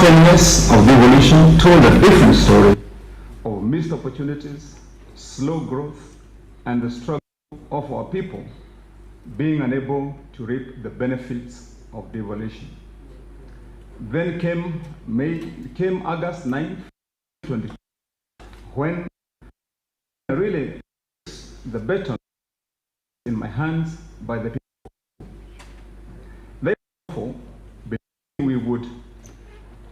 barrenness of devolution told a different story of missed opportunities, slow growth, and the struggle of our people being unable to reap the benefits of devolution. Then came August 9th, 2022, when really the baton in my hands by the people. Therefore, we would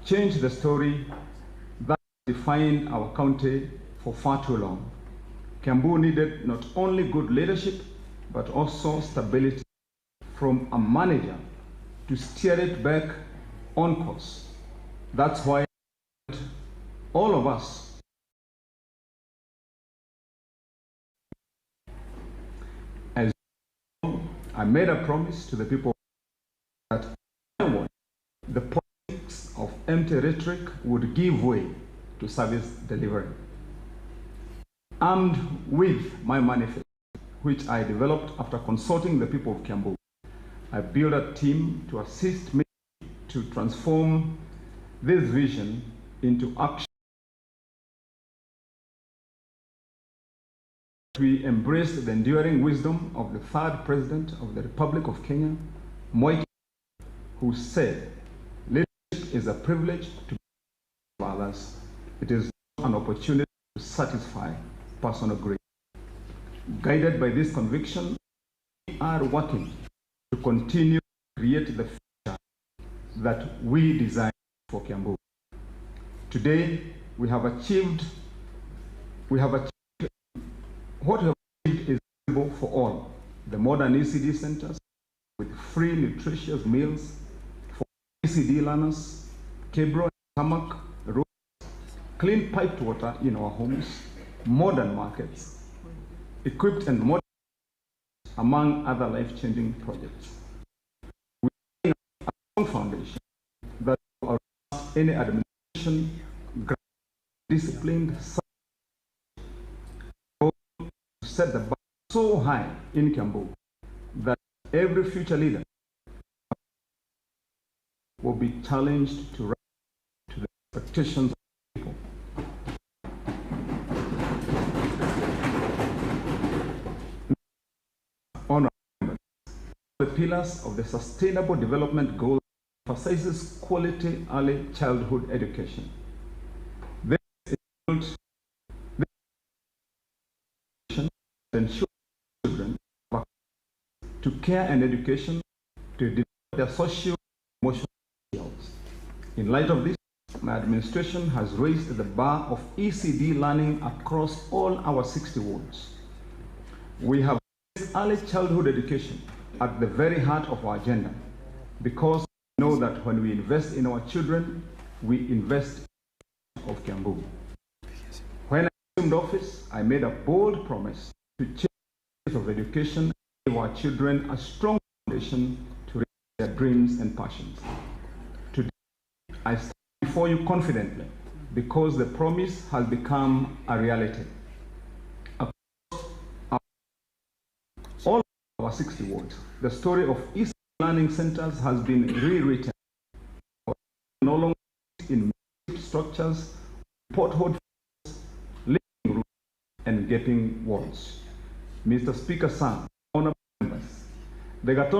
change the story that defined our county for far too long. Kiambu needed not only good leadership, but also stability from a manager to steer it back on course. That's why all of us as I made a promise to the people that the politics of empty rhetoric would give way to service delivery. Armed with my manifesto, which I developed after consulting the people of Kiambu, I built a team to assist me to transform this vision into action. We embraced the enduring wisdom of the third president of the Republic of Kenya, Moi, who said, "Leadership is a privilege to others. It is not an opportunity to satisfy personal greed." Guided by this conviction, we are working to continue to create the future that we design for Kiambu. Today, what we have achieved is available for all. The modern ECD centers with free nutritious meals for ECD learners, cable, hammock, roads, clean piped water in our homes, modern markets, equipped and modern, among other life-changing projects. We have a strong foundation that will allow any administration, disciplined, set the bar so high in Kiambu that every future leader will be challenged to rise to the expectations of people. Honor the pillars of the Sustainable Development Goal emphasizes quality early childhood education. This includes ensure children to care and education to develop their social and emotional skills. In light of this, my administration has raised the bar of ECD learning across all our 60 wards. We have placed early childhood education at the very heart of our agenda because we know that when we invest in our children, we invest in the of Kiambu. When I assumed office, I made a bold promise to change the of education and give our children a strong foundation to reach their dreams and passions. Today, I stand before you confidently because the promise has become a reality. Across all our 60 wards, the story of East Learning Centers has been rewritten. No longer in structures, porthole, living rooms, and gaping walls. Mr. Speaker, sir, honorable members, the Gaton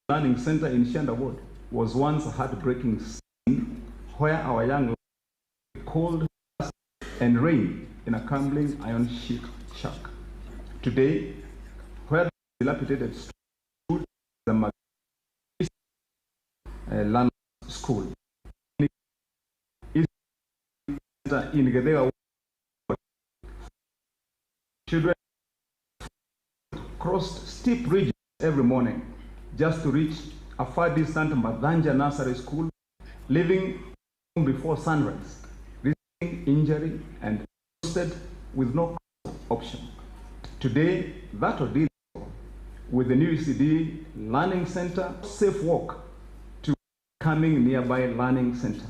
Learning Center in Shanda Ward was once a heartbreaking scene where our young were cold and rain in a crumbling iron sheet shack. Today, where the dilapidated school is the Learning School in Gedewa, children crossed steep ridges every morning just to reach a far distant Madanja Nursery School, leaving before sunrise, risking injury and exhausted with no option. Today, that ordeal with the new ECD Learning Center, safe walk to coming nearby learning center.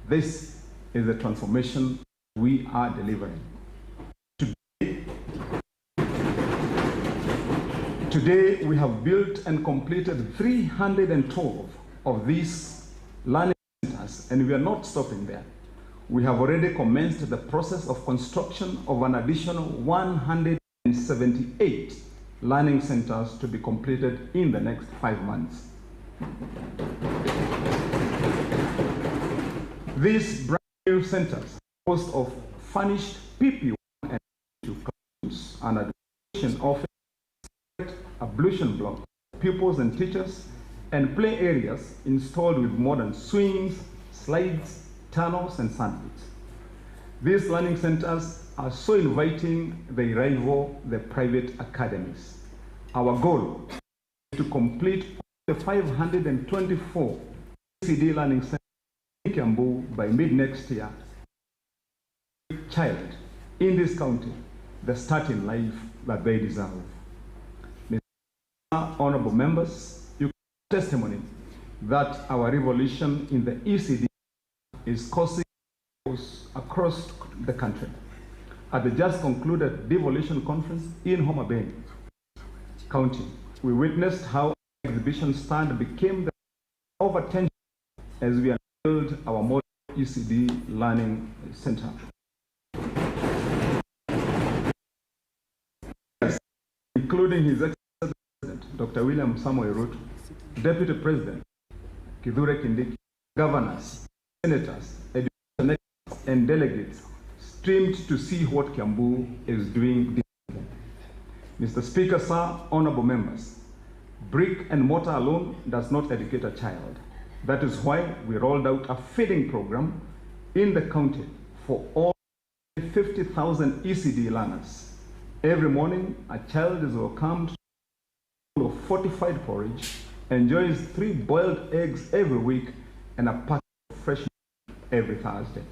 This is the transformation we are delivering. Today, we have built and completed 312 of these learning centers and we are not stopping there. We have already commenced the process of construction of an additional 178 learning centers to be completed in the next 5 months. These brand new centers composed of furnished PP1 and PP2 classrooms, an education office, ablution block, pupils and teachers, and play areas installed with modern swings, slides, tunnels, and sandpits. These learning centers are so inviting they rival the private academies. Our goal is to complete the 524 ECD learning centers in Kiambu by mid-next year. Child in this county the start in life that they deserve. Mr. Honorable members, you have testimony that our revolution in the ECD is causing across the country. At the just concluded devolution conference in Homa Bay County, we witnessed how exhibition stand became the over 10 as we unveiled our model ECD learning center. Including His Excellency President Dr. William Samoei Ruto, Deputy President Kithure Kindiki, governors, senators, education experts, and delegates streamed to see what Kiambu is doing differently. Mr. Speaker, sir, honorable members, brick and mortar alone does not educate a child. That is why we rolled out a feeding program in the county for all 50,000 ECD learners. Every morning, a child is welcomed to a fortified porridge, enjoys 3 boiled eggs every week, and a packet of fresh milk every Thursday.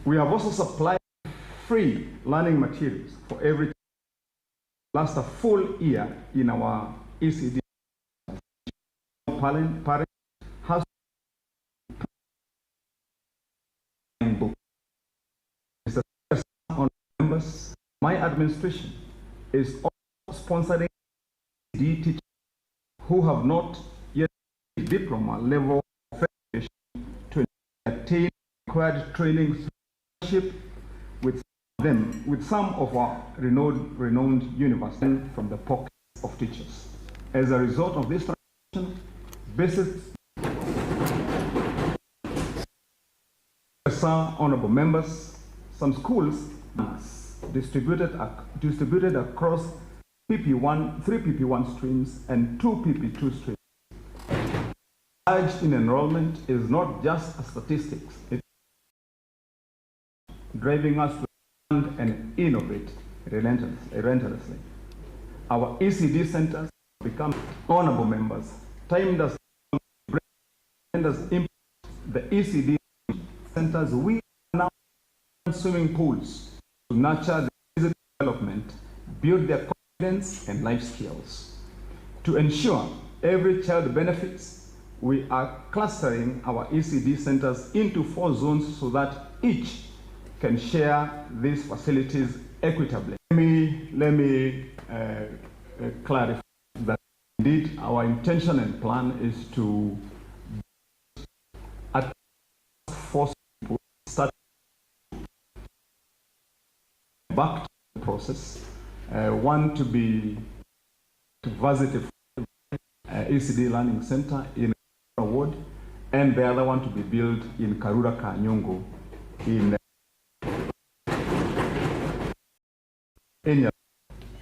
We have also supplied free learning materials for every child. Last a full year in our ECD. Parent has book. Mr. Speaker, members, my administration is also sponsoring ECD teachers who have not yet diploma level of education to attain required training with some of our renowned universities from the pockets of teachers. As a result of this transition, basis, honorable members, some schools distributed across PP1, 3 PP1 streams and 2 PP2 streams. Surge in enrollment is not just a statistics, it's driving us to expand and innovate relentlessly. Our ECD centers become honorable members. Time does impact the ECD centers. We are now swimming pools to nurture the physical development, build their confidence and life skills. To ensure every child benefits, we are clustering our ECD centers into 4 zones so that each can share these facilities equitably. Let me clarify that indeed our intention and plan is to force people to start back to the process. One to be to visit ECD Learning Center in Ward, and the other one to be built in Karura Kanyungu in Kenya.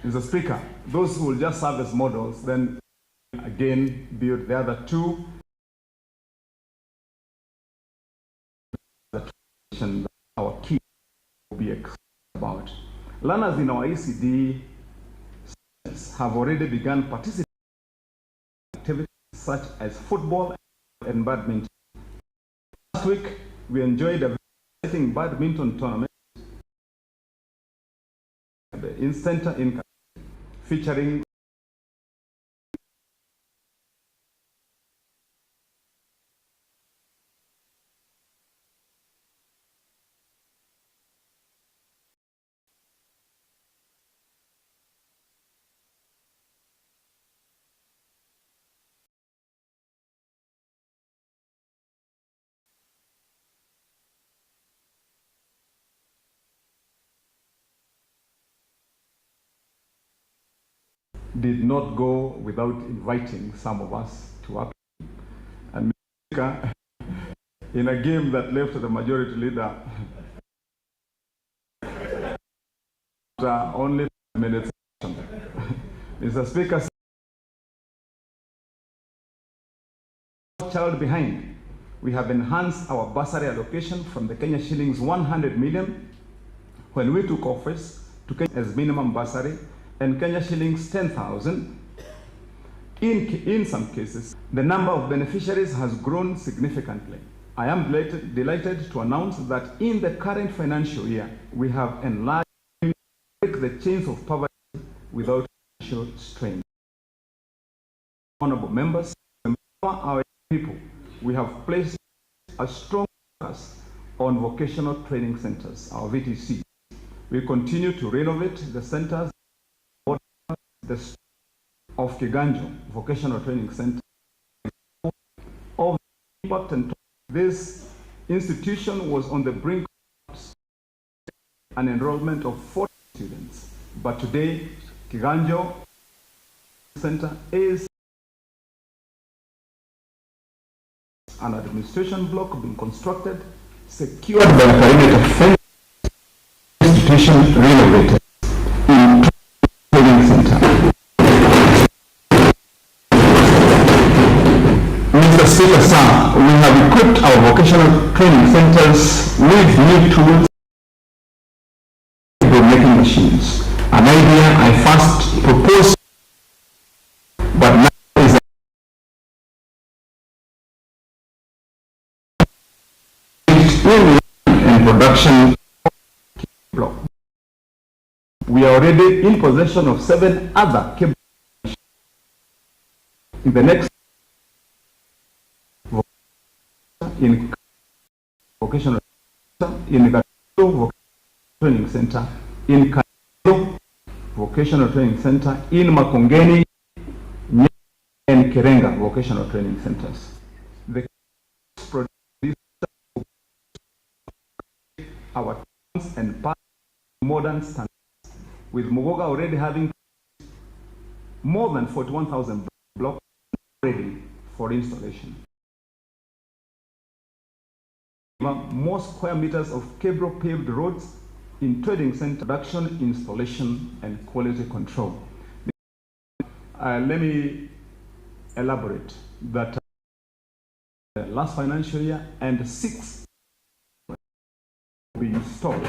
Mr. Speaker, those who will just serve as models, then again build the other 2. Our key will be about. Learners in our ECD have already begun participating in activities such as football and badminton. Last week, we enjoyed a very exciting badminton tournament in center in featuring did not go without inviting some of us to our team. And in a game that left the majority leader only minutes. Mr. Speaker, child behind, we have enhanced our bursary allocation from the Kenya shillings 100 million when we took office to Kenya as minimum bursary and Kenya shillings 10,000. In some cases, the number of beneficiaries has grown significantly. I am delighted to announce that in the current financial year, we have enlarged the chains of poverty without financial strain. Honorable members, our people, we have placed a strong focus on vocational training centers, our VTC. We continue to renovate the centers of Kiganjo Vocational Training Center. Of important, this institution was on the brink of an enrollment of 40 students, but today Kiganjo Center is an administration block being constructed, secured by a perimeter fence, institution renovated in training center. Mr. Speaker, sir, we have equipped our vocational training centers with new tools, making machines. An idea I first proposed, but now is in production block. We are already in possession of 7 other cable machines. In the next in vocational in the training center, in vocational training center, in Makongeni and Kirenga vocational training centers. The our towns and parts modern standards, with Mugoga already having more than 41,000 blocks ready for installation. More square meters of cable paved roads in trading center production, installation, and quality control. Let me elaborate that last financial year and 6 will be installed.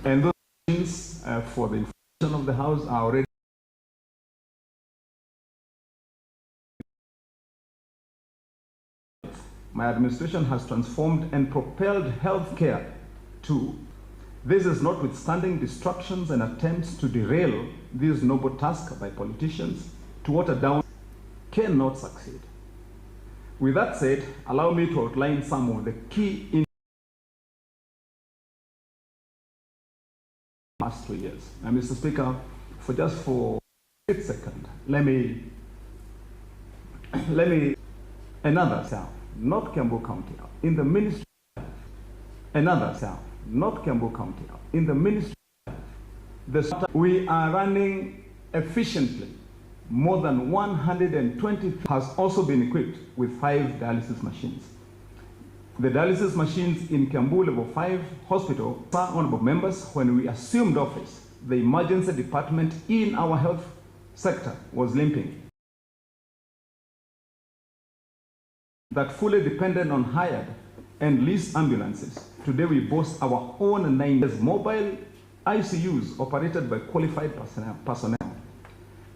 And those things for the installation of the house are already my administration has transformed and propelled healthcare to. This is notwithstanding distractions and attempts to derail this noble task by politicians to water down cannot succeed. With that said, allow me to outline some of the key in the last 2 years. And Mr. Speaker, for 8 seconds, let me another cell. Not Kiambu County, in the Ministry of Health. Another cell, not Kiambu County, in the Ministry of Health. We are running efficiently. More than 120 has also been equipped with 5 dialysis machines. The dialysis machines in Kiambu Level 5 Hospital, honorable members, when we assumed office, the emergency department in our health sector was limping. That fully depended on hired and leased ambulances. Today we boast our own 9 mobile ICUs operated by qualified personnel.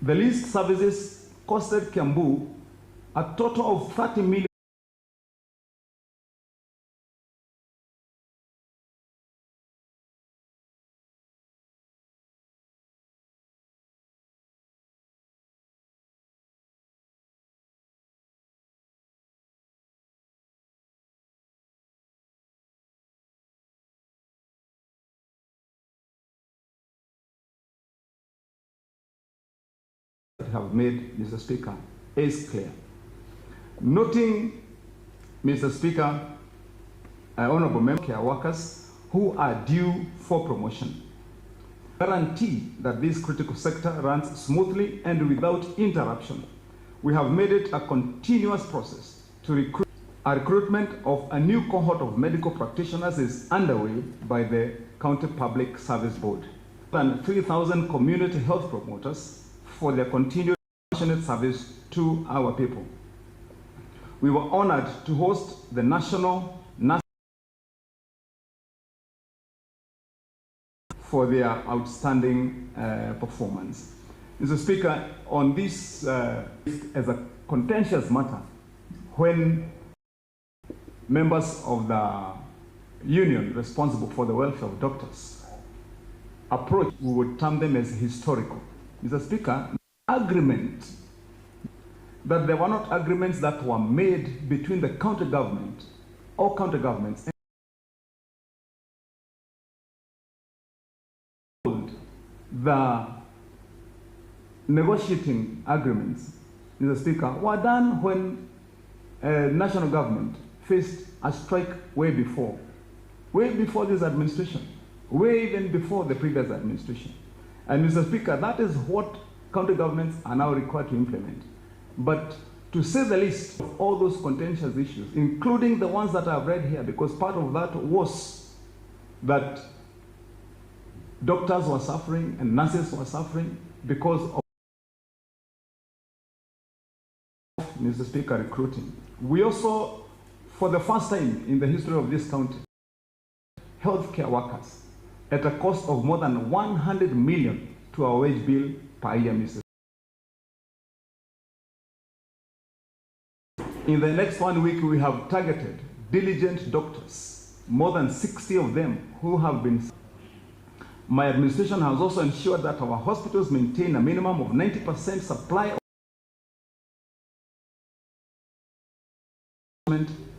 The leased services costed Kiambu a total of 30 million. Have made, Mr. Speaker, is clear. Noting, Mr. Speaker, honorable member care workers who are due for promotion. guarantee that this critical sector runs smoothly and without interruption. We have made it a continuous process to recruit. A recruitment of a new cohort of medical practitioners is underway by the County Public Service Board. More than 3,000 community health promoters for their continued passionate service to our people. We were honored to host the National Nurse for their outstanding performance. Mr. Speaker, on this as a contentious matter, when members of the union responsible for the welfare of doctors approach, we would term them as historical. Mr. Speaker, agreement that there were not agreements that were made between the county government or county governments and the negotiating agreements, Mr. Speaker, were done when national government faced a strike way before this administration, way even before the previous administration. And Mr. Speaker, that is what county governments are now required to implement. But to say the least of all those contentious issues, including the ones that I've read here, because part of that was that doctors were suffering and nurses were suffering because of, Mr. Speaker, recruiting. We also, for the first time in the history of this county, healthcare workers at a cost of more than 100 million to our wage bill per year, Mr. In the next 1 week, we have targeted diligent doctors, more than 60 of them who have been. My administration has also ensured that our hospitals maintain a minimum of 90% supply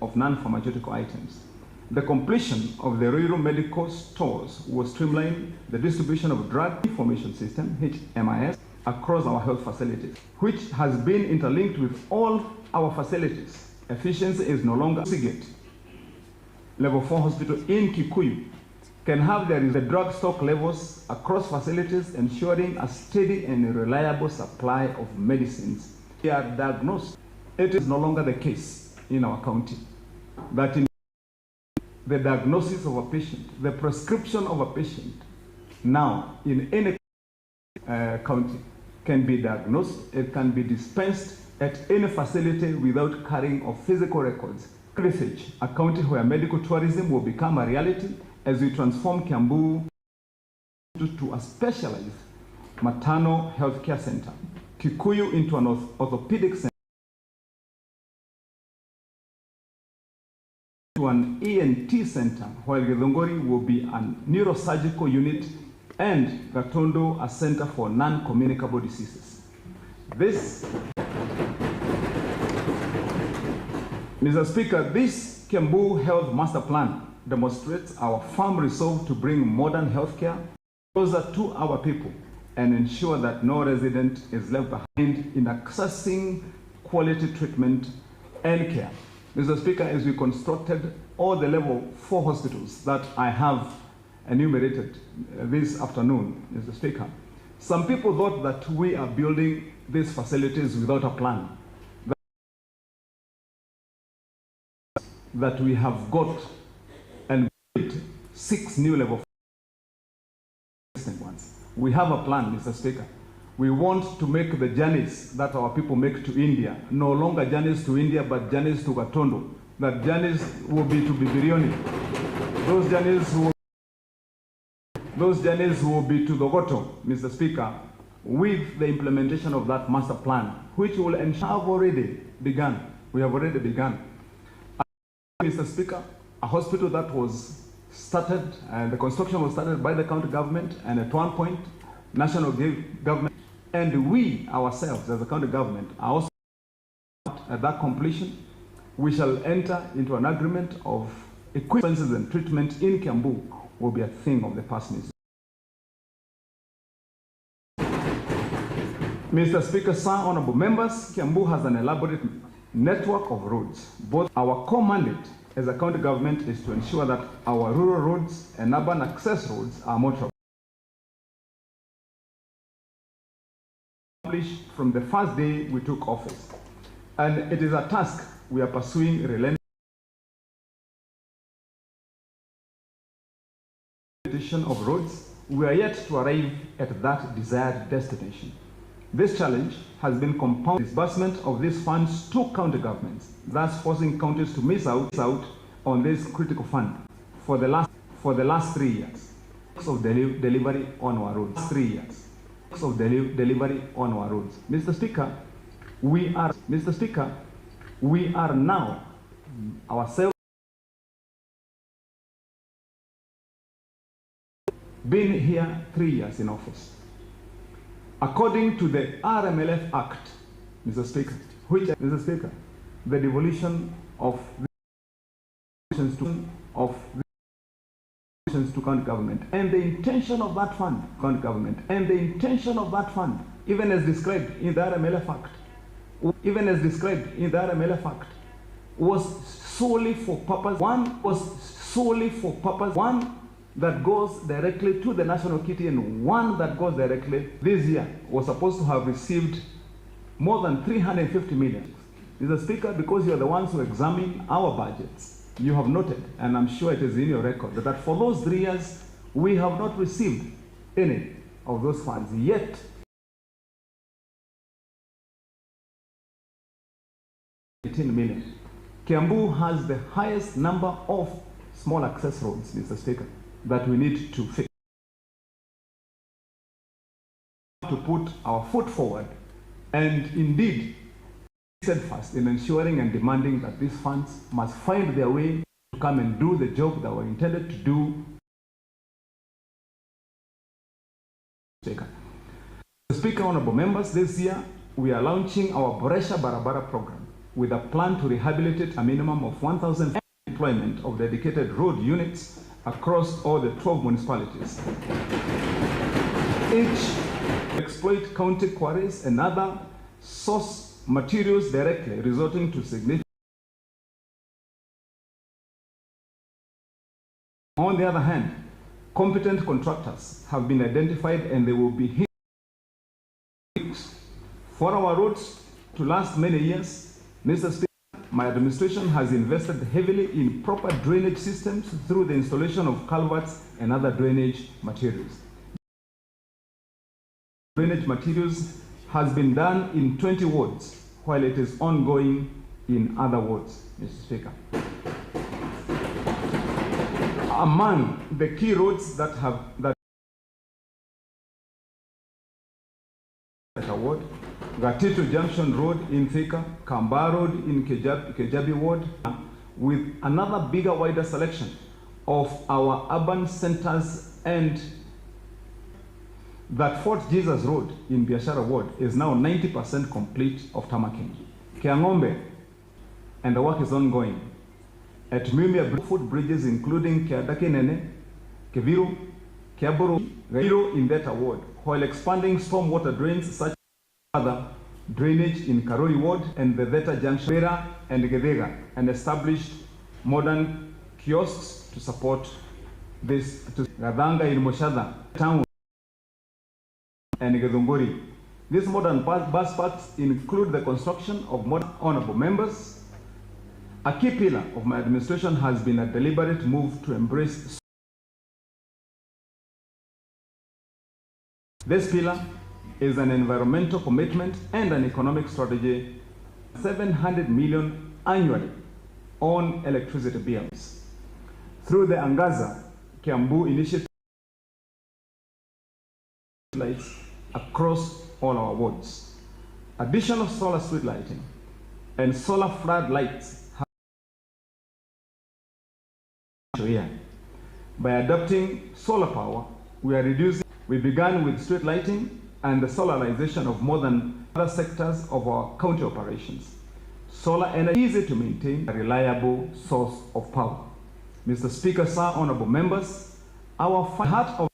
of non-pharmaceutical items. The completion of the rural medical stores will streamline the distribution of drug information system, HMIS, across our health facilities, which has been interlinked with all our facilities. Efficiency is no longer Sigate. Level 4 hospital in Kikuyu can have the drug stock levels across facilities, ensuring a steady and reliable supply of medicines. They are diagnosed. It is no longer the case in our county that in the diagnosis of a patient, the prescription of a patient now in any county can be diagnosed, it can be dispensed at any facility without carrying of physical records. Research, a county where medical tourism will become a reality as we transform Kiambu to a specialized maternal healthcare center, Kikuyu into an orthopedic center, to an ENT center, while Githunguri will be a neurosurgical unit and Gatondo a center for non-communicable diseases. This, Mr. Speaker, this Kiambu Health Master Plan demonstrates our firm resolve to bring modern healthcare closer to our people and ensure that no resident is left behind in accessing quality treatment and care. Mr. Speaker, as we constructed all the level 4 hospitals that I have enumerated this afternoon, Mr. Speaker, some people thought that we are building these facilities without a plan. That we have got and built 6 new level 4 ones. We have a plan, Mr. Speaker. We want to make the journeys that our people make to India no longer journeys to India, but journeys to Gatondo. That journeys will be to Bibirioni. Those journeys will be to Dogoto, Mr. Speaker, with the implementation of that master plan, which will ensure have already begun. We have already begun. Mr. Speaker, a hospital that was started, and the construction was started by the county government, and at one point, national government, and we ourselves as a county government are also at that completion. We shall enter into an agreement of equipment and treatment in Kiambu will be a thing of the past. Mr. Speaker, sir, honorable members, Kiambu has an elaborate network of roads. Both our core mandate as a county government is to ensure that our rural roads and urban access roads are more from the first day we took office. And it is a task we are pursuing relentlessly. Of roads, we are yet to arrive at that desired destination. This challenge has been compounded disbursement of these funds to county governments, thus forcing counties to miss out on this critical fund for the last 3 years of delivery on our roads. 3 years of delivery on our roads. Mr. Speaker, we are now ourselves been here 3 years in office. According to the RMLF Act, Mr. Speaker, the devolution of to county government and the intention of that fund, even as described in the RMLF Act, was solely for purpose. One that goes directly to the national kitty and one that goes directly this year was supposed to have received more than 350 million. Mr. Speaker, because you are the ones who examine our budgets, you have noted, and I'm sure it is in your record, that for those 3 years, we have not received any of those funds yet. $18 million. Kiambu has the highest number of small access roads, Mr. Speaker, that we need to fix. To put our foot forward and indeed steadfast in ensuring and demanding that these funds must find their way to come and do the job that were intended to do. Mr. Speaker, honorable members, this year we are launching our Boresha Barabara program with a plan to rehabilitate a minimum of 1,000 employment of dedicated road units across all the 12 municipalities. Each exploit county quarries and other source materials directly, resulting to significant. On the other hand, competent contractors have been identified and they will be for our roads to last many years. Mr. Speaker, my administration has invested heavily in proper drainage systems through the installation of culverts and other drainage materials. Drainage materials has been done in 20 wards, while it is ongoing in other wards, Mr. Speaker. Among the key roads that award, Gatito Junction Road in Thika, Kamba Road in Kejabi Ward, with another bigger, wider selection of our urban centers, and that Fort Jesus Road in Biashara Ward is now 90% complete of tarmacking. Kiangombe, and the work is ongoing. At Mumia, footbridges including Kiadaki Nene, Keviru, Kiaburu, Gairo in that award, while expanding stormwater drains such as other drainage in Karoi Ward and the Theta Junction, Bera and Gedega, and established modern kiosks to support this. Radanga in Moshada town and Gedongori. These modern bus parks include the construction of modern. Honorable members, a key pillar of my administration has been a deliberate move to embrace. This pillar is an environmental commitment and an economic strategy, 700 million annually on electricity bills. Through the Angaza Kiambu initiative, lights across all our wards. Additional solar street lighting and solar flood lights have. By adopting solar power, we began with street lighting and the solarization of more than other sectors of our county operations. Solar energy is easy to maintain, a reliable source of power. Mr. Speaker, sir, honorable members, our heart of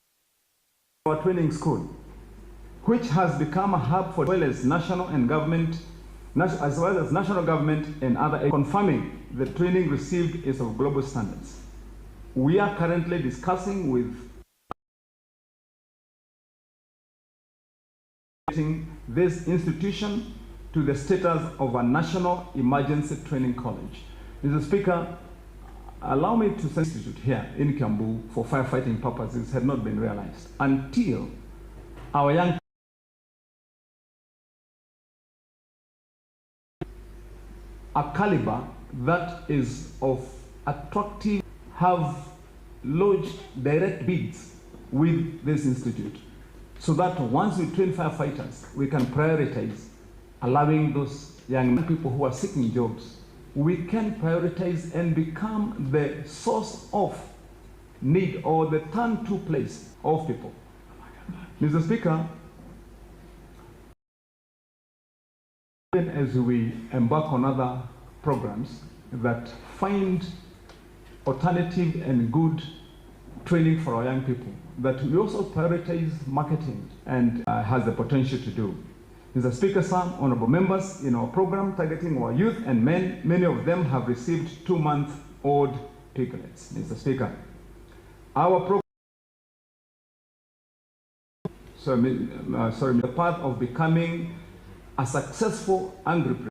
our training school, which has become a hub for as well as national government and other, confirming the training received is of global standards. We are currently discussing with this institution to the status of a national emergency training college. Mr. Speaker, allow me to say institute here in Kiambu for firefighting purposes had not been realized until our young a caliber that is of attractive have lodged direct bids with this institute, so that once we train firefighters, we can prioritize allowing those young people who are seeking jobs. We can prioritize and become the source of need or the turn-to place of people. Mr. Speaker, even as we embark on other programs that find alternative and good training for our young people, that we also prioritize marketing and has the potential to do. Mr. Speaker, some honorable members, in our program targeting our youth and men, many of them have received 2-month-old piglets. Mr. Speaker, our program, the path of becoming a successful agri